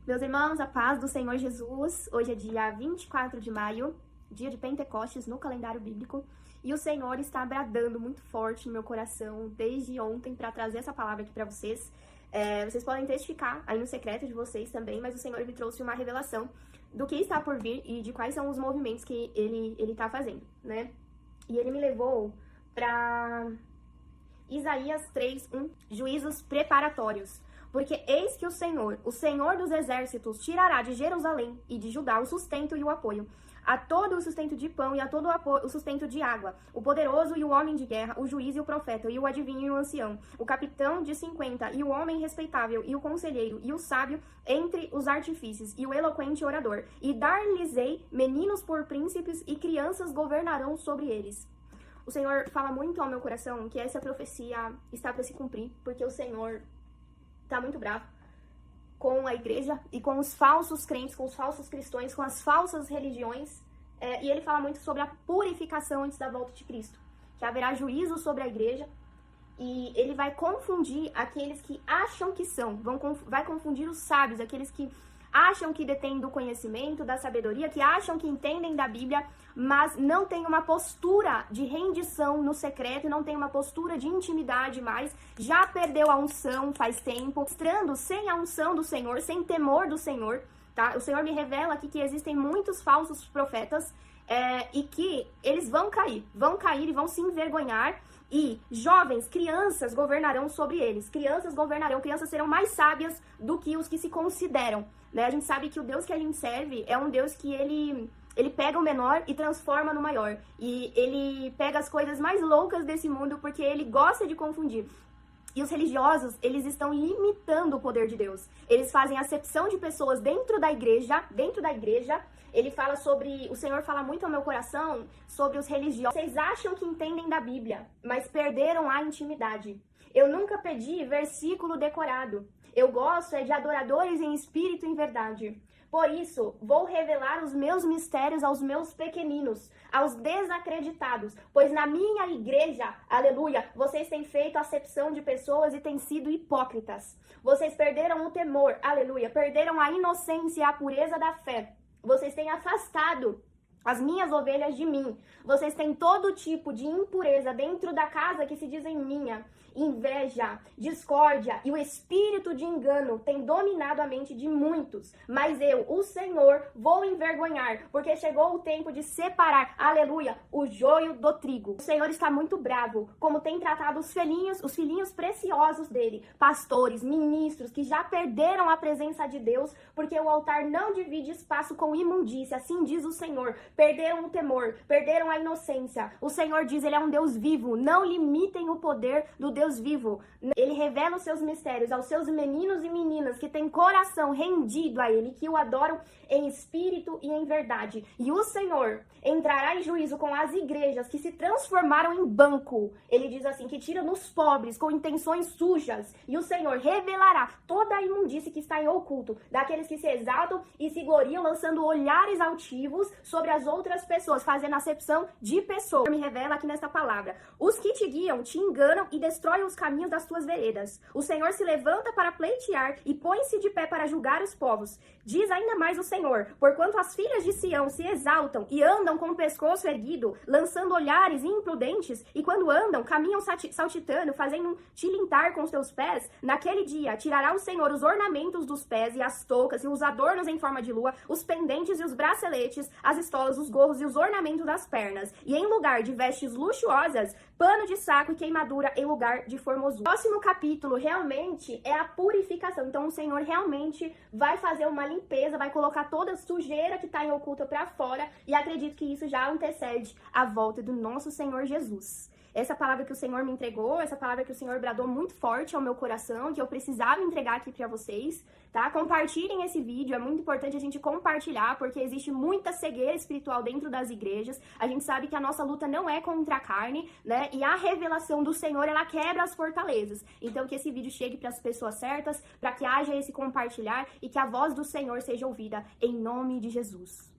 Meus irmãos, a paz do Senhor Jesus. Hoje é dia 24 de maio, dia de Pentecostes no calendário bíblico. E o Senhor está bradando muito forte no meu coração desde ontem para trazer essa palavra aqui para vocês. Vocês podem testificar aí no secreto de vocês também, mas o Senhor me trouxe uma revelação do que está por vir e de quais são os movimentos que ele está fazendo, né? E ele me levou para Isaías 3:1, juízos preparatórios. Porque eis que o Senhor dos exércitos, tirará de Jerusalém e de Judá o sustento e o apoio, a todo o sustento de pão e a todo o sustento de água, o poderoso e o homem de guerra, o juiz e o profeta, e o adivinho e o ancião, o capitão de 50, e o homem respeitável, e o conselheiro, e o sábio entre os artífices, e o eloquente orador. E dar-lhes-ei meninos por príncipes, e crianças governarão sobre eles. O Senhor fala muito ao meu coração que essa profecia está para se cumprir, porque o Senhor tá muito bravo com a igreja e com os falsos crentes, com os falsos cristãos, com as falsas religiões. E ele fala muito sobre a purificação antes da volta de Cristo, que haverá juízo sobre a igreja e ele vai confundir aqueles que acham que são, vai confundir os sábios, aqueles que acham que detêm do conhecimento, da sabedoria, que acham que entendem da Bíblia, mas não tem uma postura de rendição no secreto, não tem uma postura de intimidade mais, já perdeu a unção faz tempo, mostrando sem a unção do Senhor, sem temor do Senhor, tá? O Senhor me revela aqui que existem muitos falsos profetas e que eles vão cair e vão se envergonhar. E jovens, crianças governarão sobre eles. Crianças serão mais sábias do que os que se consideram, né? A gente sabe que o Deus que a gente serve é um Deus que ele pega o menor e transforma no maior. E ele pega as coisas mais loucas desse mundo porque ele gosta de confundir. E os religiosos, eles estão limitando o poder de Deus. Eles fazem acepção de pessoas dentro da igreja. Ele fala sobre, o Senhor fala muito ao meu coração sobre os religiosos. Vocês acham que entendem da Bíblia, mas perderam a intimidade. Eu nunca pedi versículo decorado. Eu gosto de adoradores em espírito e em verdade. Por isso, vou revelar os meus mistérios aos meus pequeninos, aos desacreditados, pois na minha igreja, aleluia, vocês têm feito acepção de pessoas e têm sido hipócritas. Vocês perderam o temor, aleluia, perderam a inocência e a pureza da fé. Vocês têm afastado as minhas ovelhas de mim. Vocês têm todo tipo de impureza dentro da casa que se dizem minha. Inveja, discórdia e o espírito de engano tem dominado a mente de muitos. Mas eu, o Senhor, vou envergonhar, porque chegou o tempo de separar, aleluia, o joio do trigo. O Senhor está muito bravo, como tem tratado os filhinhos preciosos dele, pastores, ministros, que já perderam a presença de Deus, porque o altar não divide espaço com imundícia, assim diz o Senhor. Perderam o temor, perderam a inocência. O Senhor diz, ele é um Deus vivo, não limitem o poder do Deus vivo. Ele revela os seus mistérios aos seus meninos e meninas que têm coração rendido a ele, que o adoram em espírito e em verdade. E o Senhor entrará em juízo com as igrejas que se transformaram em banco. Ele diz assim, que tiram nos pobres com intenções sujas. E o Senhor revelará toda a imundície que está em oculto, daqueles que se exaltam e se gloriam, lançando olhares altivos sobre as outras pessoas, fazendo acepção de pessoas. Me revela aqui nesta palavra. Os que te guiam te enganam e destroem os caminhos das tuas veredas. O Senhor se levanta para pleitear e põe-se de pé para julgar os povos. Diz ainda mais o Senhor, porquanto as filhas de Sião se exaltam e andam com o pescoço erguido, lançando olhares imprudentes, e quando andam, caminham saltitando, fazendo tilintar com os teus pés, naquele dia tirará o Senhor os ornamentos dos pés e as toucas e os adornos em forma de lua, os pendentes e os braceletes, as estolas, os gorros e os ornamentos das pernas, e em lugar de vestes luxuosas, pano de saco e queimadura em lugar de formosura. O próximo capítulo realmente é a purificação. Então o Senhor realmente vai fazer uma limpeza, vai colocar toda a sujeira que está em oculto para fora, e acredito que isso já antecede a volta do nosso Senhor Jesus. Essa palavra que o Senhor me entregou, essa palavra que o Senhor bradou muito forte ao meu coração, que eu precisava entregar aqui para vocês, tá? Compartilhem esse vídeo, é muito importante a gente compartilhar, porque existe muita cegueira espiritual dentro das igrejas. A gente sabe que a nossa luta não é contra a carne, né? E a revelação do Senhor, ela quebra as fortalezas. Então que esse vídeo chegue para as pessoas certas, para que haja esse compartilhar e que a voz do Senhor seja ouvida em nome de Jesus.